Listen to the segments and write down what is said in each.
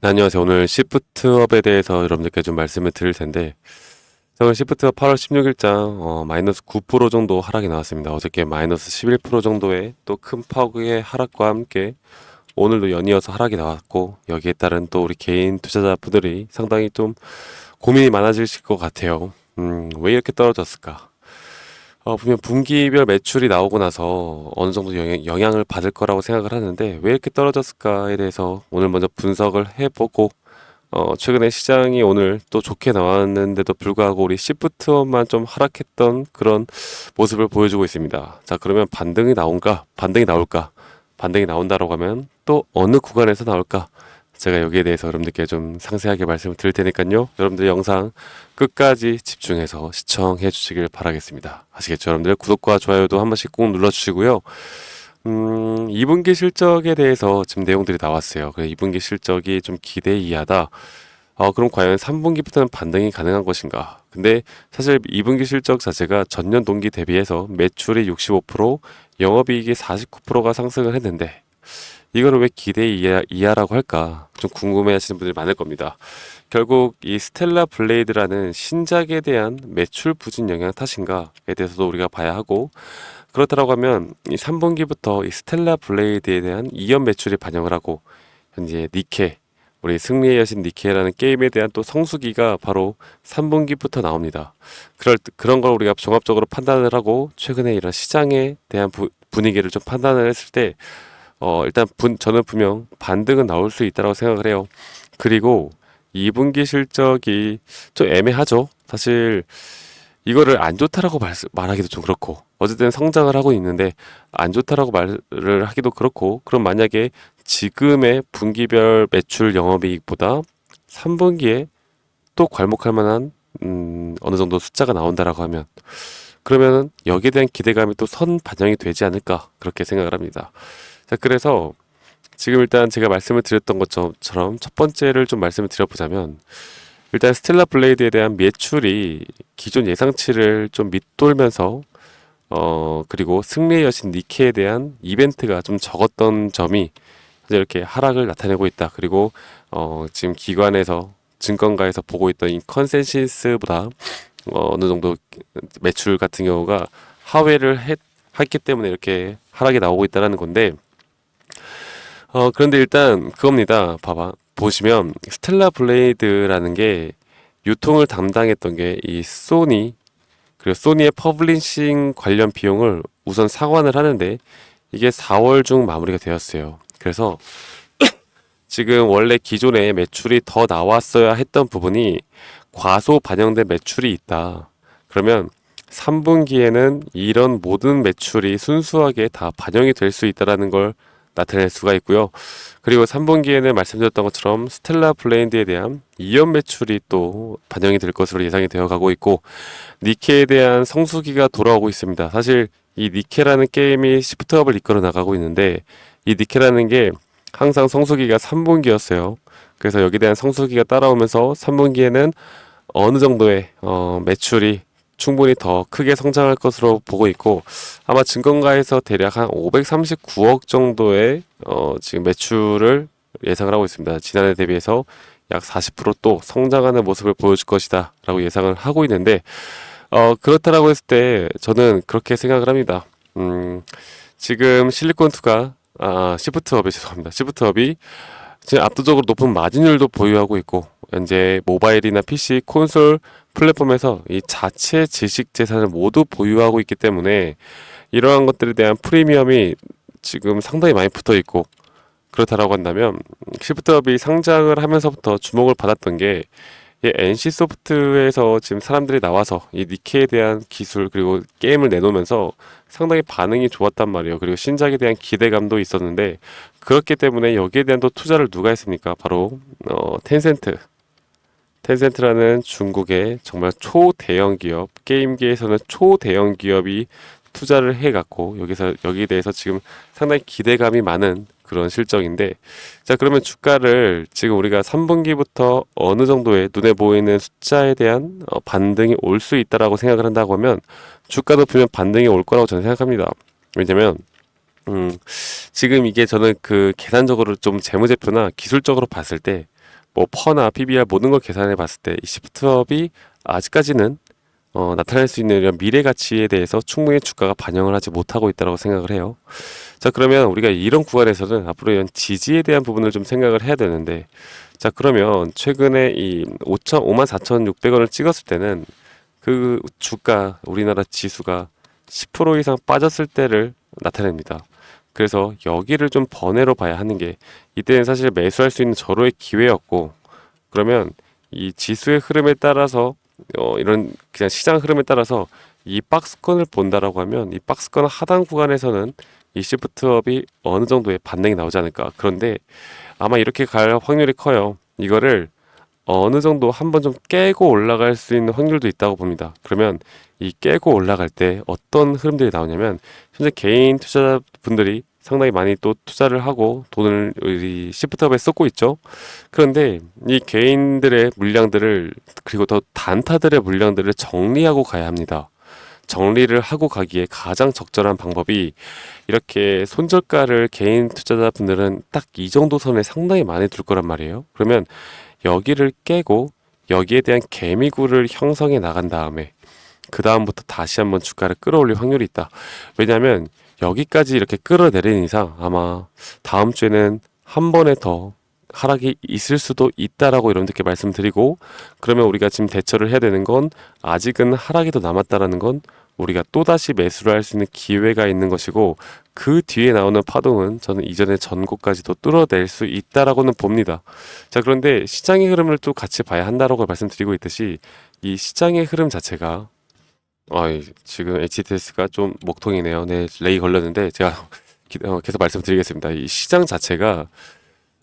네, 안녕하세요. 오늘 시프트업에 대해서 여러분들께 좀 말씀을 드릴 텐데, 오늘 시프트업 8월 16일장 마이너스 9% 정도 하락이 나왔습니다. 어저께 마이너스 11% 정도의 또 큰 폭의 하락과 함께 오늘도 연이어서 하락이 나왔고, 여기에 따른 또 우리 개인 투자자분들이 상당히 좀 고민이 많아지실 것 같아요. 왜 이렇게 떨어졌을까? 분명 분기별 매출이 나오고 나서 어느 정도 영향을 받을 거라고 생각을 하는데, 왜 이렇게 떨어졌을까에 대해서 오늘 먼저 분석을 해보고, 최근에 시장이 오늘 또 좋게 나왔는데도 불구하고 우리 시프트업만 좀 하락했던 그런 모습을 보여주고 있습니다. 자, 그러면 반등이 나올까? 반등이 나온다라고 하면 또 어느 구간에서 나올까? 제가 여기에 대해서 여러분들께 좀 상세하게 말씀을 드릴 테니까요. 여러분들 영상 끝까지 집중해서 시청해 주시길 바라겠습니다. 아시겠죠? 여러분들 구독과 좋아요도 한 번씩 꼭 눌러주시고요. 2분기 실적에 대해서 지금 내용들이 나왔어요. 그래서 2분기 실적이 좀 기대 이하다. 그럼 과연 3분기부터는 반등이 가능한 것인가? 근데 사실 2분기 실적 자체가 전년 동기 대비해서 매출이 65%, 영업이익이 49%가 상승을 했는데 이거를 왜 기대 이하라고 할까? 좀 궁금해 하시는 분들이 많을 겁니다. 결국 이 스텔라 블레이드라는 신작에 대한 매출 부진 영향 탓인가에 대해서도 우리가 봐야 하고, 그렇다고 하면 이 3분기부터 이 스텔라 블레이드에 대한 이연 매출이 반영을 하고, 현재 니케, 우리 승리의 여신 니케라는 게임에 대한 또 성수기가 바로 3분기부터 나옵니다. 그런 걸 우리가 종합적으로 판단을 하고 최근에 이런 시장에 대한 분위기를 좀 판단을 했을 때 일단 저는 분명 반등은 나올 수 있다고 생각을 해요. 그리고 2분기 실적이 좀 애매하죠. 사실 이거를 안 좋다라고 말하기도 좀 그렇고, 어쨌든 성장을 하고 있는데 안 좋다라고 말을 하기도 그렇고, 그럼 만약에 지금의 분기별 매출 영업이익보다 3분기에 또 괄목할 만한 어느 정도 숫자가 나온다라고 하면, 그러면은 여기에 대한 기대감이 또 선 반영이 되지 않을까, 그렇게 생각을 합니다. 자, 그래서 지금 일단 제가 말씀을 드렸던 것처럼 첫 번째를 좀 말씀을 드려보자면, 일단 스텔라 블레이드에 대한 매출이 기존 예상치를 좀 밑돌면서 그리고 승리의 여신 니케에 대한 이벤트가 좀 적었던 점이 이렇게 하락을 나타내고 있다. 그리고 지금 기관에서 증권가에서 보고 있던 이 컨센시스보다 어느 정도 매출 같은 경우가 했기 때문에 이렇게 하락이 나오고 있다는 건데, 그런데 일단 그겁니다. 보시면 스텔라 블레이드라는 게 유통을 담당했던 게 이 소니, 그리고 소니의 퍼블리싱 관련 비용을 우선 상환을 하는데 이게 4월 중 마무리가 되었어요. 그래서 지금 원래 기존에 매출이 더 나왔어야 했던 부분이 과소 반영된 매출이 있다. 그러면 3분기에는 이런 모든 매출이 순수하게 다 반영이 될 수 있다는 걸 나타낼 수가 있고요. 그리고 3분기에는 말씀드렸던 것처럼 스텔라 블레인드에 대한 이연 매출이 또 반영이 될 것으로 예상이 되어 가고 있고, 니케에 대한 성수기가 돌아오고 있습니다. 사실 이 니케라는 게임이 시프트업을 이끌어 나가고 있는데, 이 니케라는 게 항상 성수기가 3분기였어요. 그래서 여기에 대한 성수기가 따라오면서 3분기에는 어느 정도의 매출이 충분히 더 크게 성장할 것으로 보고 있고, 아마 증권가에서 대략 한 539억 정도의 지금 매출을 예상을 하고 있습니다. 지난해 대비해서 약 40%또 성장하는 모습을 보여줄 것이다 라고 예상을 하고 있는데, 그렇다라고 했을 때 저는 그렇게 생각을 합니다. 지금 실리콘투가 시프트업이 죄송합니다. 시프트업이 지금 압도적으로 높은 마진율도 보유하고 있고, 현재 모바일이나 PC, 콘솔 플랫폼에서 이 자체 지식 재산을 모두 보유하고 있기 때문에 이러한 것들에 대한 프리미엄이 지금 상당히 많이 붙어 있고, 그렇다라고 한다면 시프트업이 상장을 하면서부터 주목을 받았던 게 NC소프트에서 지금 사람들이 나와서 이 니케에 대한 기술 그리고 게임을 내놓으면서 상당히 반응이 좋았단 말이에요. 그리고 신작에 대한 기대감도 있었는데, 그렇기 때문에 여기에 대한 또 투자를 누가 했습니까? 바로 텐센트. 텐센트라는 중국의 정말 초대형 기업, 게임계에서는 초대형 기업이 투자를 해갖고 여기에 대해서 지금 상당히 기대감이 많은 그런 실적인데, 자, 그러면 주가를 지금 우리가 3분기부터 어느 정도의 눈에 보이는 숫자에 대한 반등이 올 수 있다라고 생각을 한다고 하면, 주가도 보면 반등이 올 거라고 저는 생각합니다. 왜냐면 지금 이게 저는 그 계산적으로 좀 재무제표나 기술적으로 봤을 때 뭐 퍼나 PBR 모든 걸 계산해 봤을 때 이 시프트업이 아직까지는 나타낼 수 있는 이런 미래 가치에 대해서 충분히 주가가 반영을 하지 못하고 있다고 생각을 해요. 자, 그러면 우리가 이런 구간에서는 앞으로 이런 지지에 대한 부분을 좀 생각을 해야 되는데, 자, 그러면 최근에 이 54,600원을 찍었을 때는 그 주가, 우리나라 지수가 10% 이상 빠졌을 때를 나타냅니다. 그래서 여기를 좀 번외로 봐야 하는 게, 이때는 사실 매수할 수 있는 절호의 기회였고, 그러면 이 지수의 흐름에 따라서 이런 그냥 시장 흐름에 따라서 이 박스권을 본다라고 하면, 이 박스권 하단 구간에서는 이 시프트업이 어느 정도의 반등이 나오지 않을까. 그런데 아마 이렇게 갈 확률이 커요. 이거를 어느 정도 한번 좀 깨고 올라갈 수 있는 확률도 있다고 봅니다. 그러면 이 깨고 올라갈 때 어떤 흐름들이 나오냐면, 현재 개인 투자자분들이 상당히 많이 또 투자를 하고 돈을 이 시프트업에 쏟고 있죠. 그런데 이 개인들의 물량들을, 그리고 더 단타들의 물량들을 정리하고 가야 합니다. 정리를 하고 가기에 가장 적절한 방법이, 이렇게 손절가를 개인 투자자분들은 딱 이 정도 선에 상당히 많이 둘 거란 말이에요. 그러면 여기를 깨고 여기에 대한 개미굴을 형성해 나간 다음에 그 다음부터 다시 한번 주가를 끌어올릴 확률이 있다. 왜냐하면 여기까지 이렇게 끌어내린 이상 아마 다음 주에는 한 번에 더 하락이 있을 수도 있다라고 여러분들께 말씀드리고, 그러면 우리가 지금 대처를 해야 되는 건, 아직은 하락이 더 남았다라는 건 우리가 또다시 매수를 할 수 있는 기회가 있는 것이고, 그 뒤에 나오는 파동은 저는 이전의 전고까지도 뚫어낼 수 있다라고는 봅니다. 자, 그런데 시장의 흐름을 또 같이 봐야 한다라고 말씀드리고 있듯이, 이 시장의 흐름 자체가 지금 HTS가 좀 목통이네요. 네, 레이 걸렸는데 제가 계속 말씀드리겠습니다. 이 시장 자체가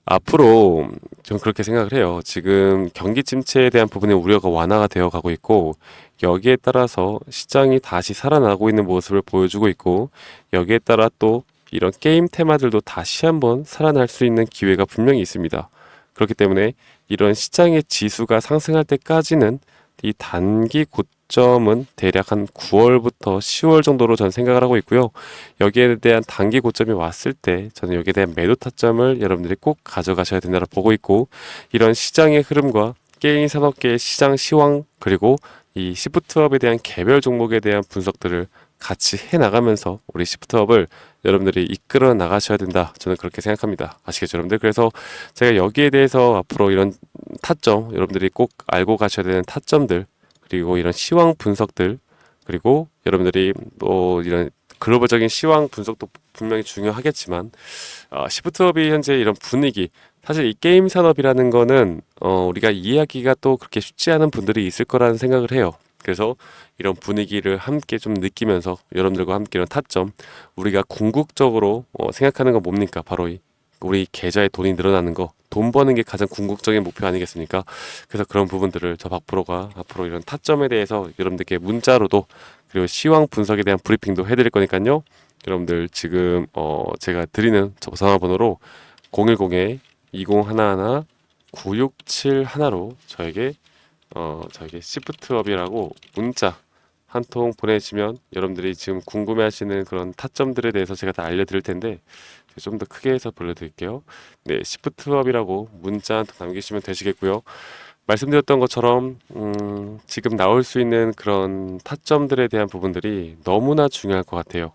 앞으로 좀 그렇게 생각을 해요. 지금 경기 침체에 대한 부분의 우려가 완화가 되어 가고 있고, 여기에 따라서 시장이 다시 살아나고 있는 모습을 보여주고 있고, 여기에 따라 또 이런 게임 테마들도 다시 한번 살아날 수 있는 기회가 분명히 있습니다. 그렇기 때문에 이런 시장의 지수가 상승할 때까지는 이 단기 고점은 대략 한 9월부터 10월 정도로 저는 생각을 하고 있고요. 여기에 대한 단기 고점이 왔을 때 저는 여기에 대한 매도 타점을 여러분들이 꼭 가져가셔야 된다고 보고 있고, 이런 시장의 흐름과 게임 산업계의 시장 시황, 그리고 이 시프트업에 대한 개별 종목에 대한 분석들을 같이 해 나가면서 우리 시프트업을 여러분들이 이끌어 나가셔야 된다, 저는 그렇게 생각합니다. 아시겠죠, 여러분들? 그래서 제가 여기에 대해서 앞으로 이런 타점, 여러분들이 꼭 알고 가셔야 되는 타점들, 그리고 이런 시황 분석들, 그리고 여러분들이 뭐 이런 글로벌적인 시황 분석도 분명히 중요하겠지만, 시프트업이 현재 이런 분위기, 사실 이 게임 산업이라는 거는 우리가 이해하기가 또 그렇게 쉽지 않은 분들이 있을 거라는 생각을 해요. 그래서 이런 분위기를 함께 좀 느끼면서 여러분들과 함께 이런 타점, 우리가 궁극적으로 생각하는 건 뭡니까? 바로 우리 계좌에 돈이 늘어나는 거, 돈 버는 게 가장 궁극적인 목표 아니겠습니까? 그래서 그런 부분들을 저 박프로가 앞으로 이런 타점에 대해서 여러분들께 문자로도, 그리고 시황 분석에 대한 브리핑도 해드릴 거니까요. 여러분들 지금 제가 드리는 저 전화번호로 010-2011-9671로 저에게 시프트업이라고 문자 한 통 보내주시면, 여러분들이 지금 궁금해하시는 그런 타점들에 대해서 제가 다 알려드릴 텐데, 좀 더 크게 해서 불러드릴게요. 네, 시프트업이라고 문자 한 통 남기시면 되시겠고요. 말씀드렸던 것처럼 지금 나올 수 있는 그런 타점들에 대한 부분들이 너무나 중요할 것 같아요.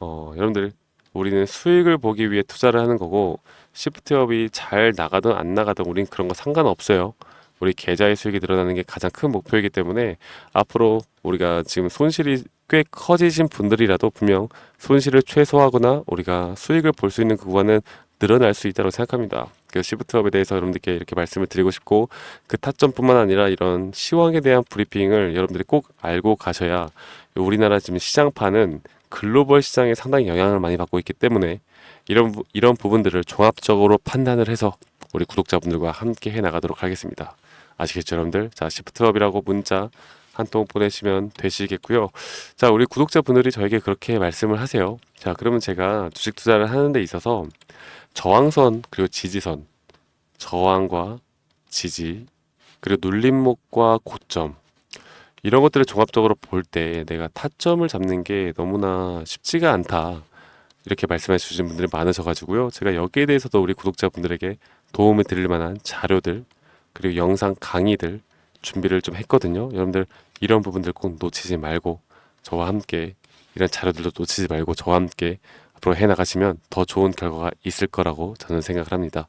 여러분들, 우리는 수익을 보기 위해 투자를 하는 거고, 시프트업이 잘 나가든 안 나가든 우린 그런 거 상관없어요. 우리 계좌의 수익이 늘어나는 게 가장 큰 목표이기 때문에, 앞으로 우리가 지금 손실이 꽤 커지신 분들이라도 분명 손실을 최소화하거나 우리가 수익을 볼 수 있는 그 구간은 늘어날 수 있다고 생각합니다. 그 시프트업에 대해서 여러분들께 이렇게 말씀을 드리고 싶고, 그 타점뿐만 아니라 이런 시황에 대한 브리핑을 여러분들이 꼭 알고 가셔야, 우리나라 지금 시장판은 글로벌 시장에 상당히 영향을 많이 받고 있기 때문에, 이런 부분들을 종합적으로 판단을 해서 우리 구독자분들과 함께 해 나가도록 하겠습니다. 아시겠죠, 여러분들? 자, 시프트업이라고 문자 한 통 보내시면 되시겠고요. 자, 우리 구독자분들이 저에게 그렇게 말씀을 하세요. 자, 그러면 제가 주식 투자를 하는 데 있어서 저항선, 그리고 지지선, 저항과 지지, 그리고 눌림목과 고점, 이런 것들을 종합적으로 볼 때 내가 타점을 잡는 게 너무나 쉽지가 않다, 이렇게 말씀해 주신 분들이 많으셔가지고요. 제가 여기에 대해서도 우리 구독자분들에게 도움이 드릴 만한 자료들 그리고 영상 강의들 준비를 좀 했거든요. 여러분들 이런 부분들 꼭 놓치지 말고 저와 함께 이런 자료들도 놓치지 말고 저와 함께 앞으로 해나가시면 더 좋은 결과가 있을 거라고 저는 생각을 합니다.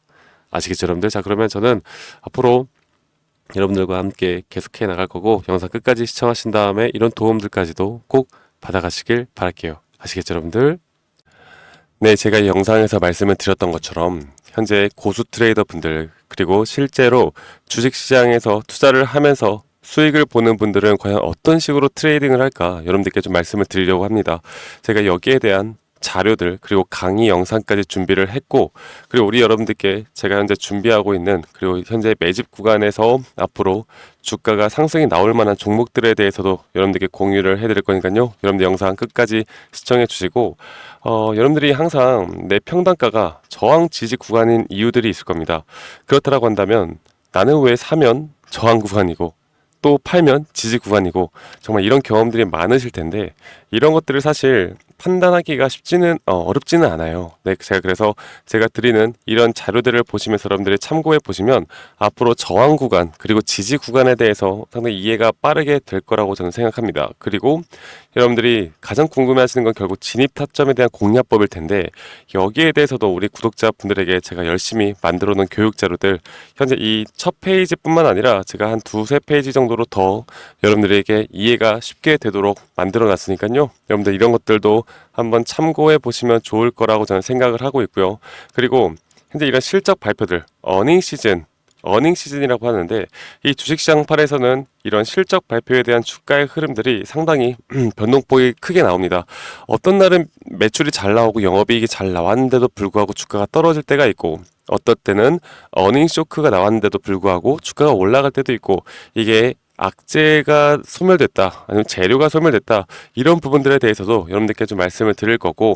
아시겠죠, 여러분들? 자, 그러면 저는 앞으로 여러분들과 함께 계속해 나갈 거고 영상 끝까지 시청하신 다음에 이런 도움들까지도 꼭 받아가시길 바랄게요. 아시겠죠, 여러분들? 네, 제가 이 영상에서 말씀을 드렸던 것처럼 현재 고수 트레이더 분들 그리고 실제로 주식시장에서 투자를 하면서 수익을 보는 분들은 과연 어떤 식으로 트레이딩을 할까 여러분들께 좀 말씀을 드리려고 합니다. 제가 여기에 대한 자료들 그리고 강의 영상까지 준비를 했고 그리고 우리 여러분들께 제가 현재 준비하고 있는 그리고 현재 매집 구간에서 앞으로 주가가 상승이 나올 만한 종목들에 대해서도 여러분들께 공유를 해드릴 거니까요. 여러분들 영상 끝까지 시청해 주시고 여러분들이 항상 내 평단가가 저항 지지 구간인 이유들이 있을 겁니다. 그렇다라고 한다면 나는 왜 사면 저항 구간이고 또 팔면 지지 구간이고 정말 이런 경험들이 많으실 텐데 이런 것들을 사실 판단하기가 쉽지는 어렵지는 않아요. 네, 제가 드리는 이런 자료들을 보시면서 여러분들이 참고해 보시면 앞으로 저항 구간 그리고 지지 구간에 대해서 상당히 이해가 빠르게 될 거라고 저는 생각합니다. 그리고 여러분들이 가장 궁금해하시는 건 결국 진입 타점에 대한 공략법일 텐데 여기에 대해서도 우리 구독자분들에게 제가 열심히 만들어 놓은 교육 자료들 현재 이 첫 페이지뿐만 아니라 제가 한 두세 페이지 정도로 더 여러분들에게 이해가 쉽게 되도록 만들어 놨으니까요. 여러분들 이런 것들도 한번 참고해 보시면 좋을 거라고 저는 생각을 하고 있고요. 그리고 현재 이런 실적 발표들, 어닝 시즌이라고 하는데 이 주식시장 팔에서는 이런 실적 발표에 대한 주가의 흐름들이 상당히 변동폭이 크게 나옵니다. 어떤 날은 매출이 잘 나오고 영업이익이 잘 나왔는데도 불구하고 주가가 떨어질 때가 있고 어떤 때는 어닝 쇼크가 나왔는데도 불구하고 주가가 올라갈 때도 있고 이게 악재가 소멸됐다 아니면 재료가 소멸됐다 이런 부분들에 대해서도 여러분들께 좀 말씀을 드릴 거고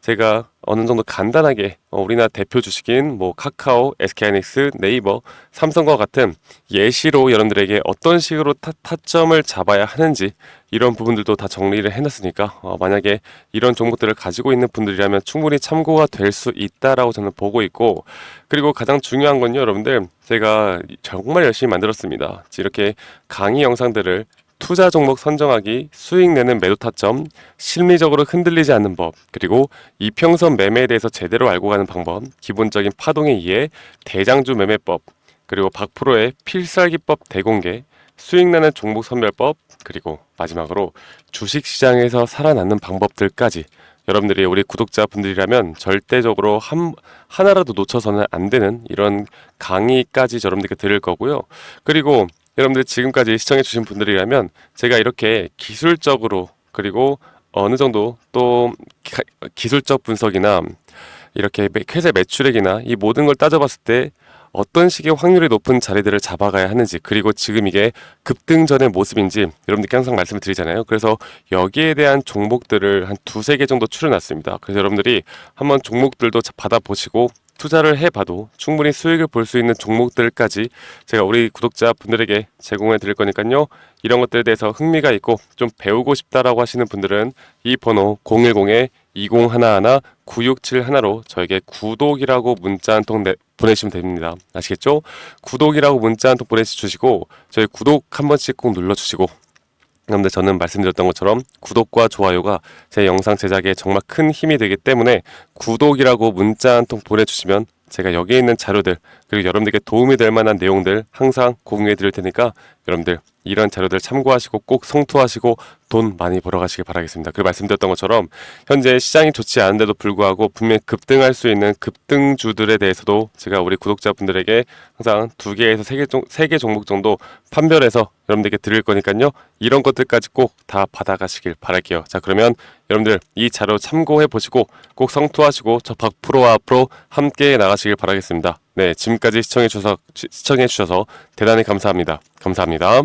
제가 어느 정도 간단하게 우리나라 대표 주식인 뭐 카카오, SK하이닉스, 네이버, 삼성과 같은 예시로 여러분들에게 어떤 식으로 타점을 잡아야 하는지 이런 부분들도 다 정리를 해놨으니까 만약에 이런 종목들을 가지고 있는 분들이라면 충분히 참고가 될 수 있다라고 저는 보고 있고 그리고 가장 중요한 건요 여러분들 제가 정말 열심히 만들었습니다. 이렇게 강의 영상들을 투자 종목 선정하기, 수익 내는 매도 타점, 심리적으로 흔들리지 않는 법, 그리고 이평선 매매에 대해서 제대로 알고 가는 방법, 기본적인 파동의 이해, 대장주 매매법, 그리고 박프로의 필살기법 대공개, 수익 나는 종목 선별법, 그리고 마지막으로 주식시장에서 살아남는 방법들까지 여러분들이 우리 구독자분들이라면 절대적으로 하나라도 놓쳐서는 안 되는 이런 강의까지 여러분들께 드릴 거고요. 그리고 여러분들 지금까지 시청해주신 분들이라면 제가 이렇게 기술적으로 그리고 어느 정도 또 기술적 분석이나 이렇게 회사 매출액이나 이 모든 걸 따져봤을 때 어떤 식의 확률이 높은 자리들을 잡아가야 하는지 그리고 지금 이게 급등 전의 모습인지 여러분들께 항상 말씀을 드리잖아요. 그래서 여기에 대한 종목들을 한 두세 개 정도 추려놨습니다. 그래서 여러분들이 한번 종목들도 받아보시고 투자를 해봐도 충분히 수익을 볼 수 있는 종목들까지 제가 우리 구독자분들에게 제공해 드릴 거니까요. 이런 것들에 대해서 흥미가 있고 좀 배우고 싶다라고 하시는 분들은 이 번호 010-2011-9671로 저에게 구독이라고 문자 한 통 보내시면 됩니다. 아시겠죠? 구독이라고 문자 한 통 보내주시고 저희 구독 한 번씩 꼭 눌러주시고 그런데 저는 말씀드렸던 것처럼 구독과 좋아요가 제 영상 제작에 정말 큰 힘이 되기 때문에 구독이라고 문자 한 통 보내주시면 제가 여기에 있는 자료들 그리고 여러분들께 도움이 될 만한 내용들 항상 공유해 드릴 테니까 여러분들 이런 자료들 참고하시고 꼭 성투하시고 돈 많이 벌어가시길 바라겠습니다. 그리고 말씀드렸던 것처럼 현재 시장이 좋지 않은데도 불구하고 분명히 급등할 수 있는 급등주들에 대해서도 제가 우리 구독자분들에게 항상 2개에서 3개 종목 정도 판별해서 여러분들께 드릴 거니까요. 이런 것들까지 꼭 다 받아가시길 바랄게요. 자, 그러면 여러분들 이 자료 참고해 보시고 꼭 성투하시고 저 박프로와 앞으로 함께 나가시길 바라겠습니다. 네, 지금까지 시청해 주셔서 대단히 감사합니다. 감사합니다.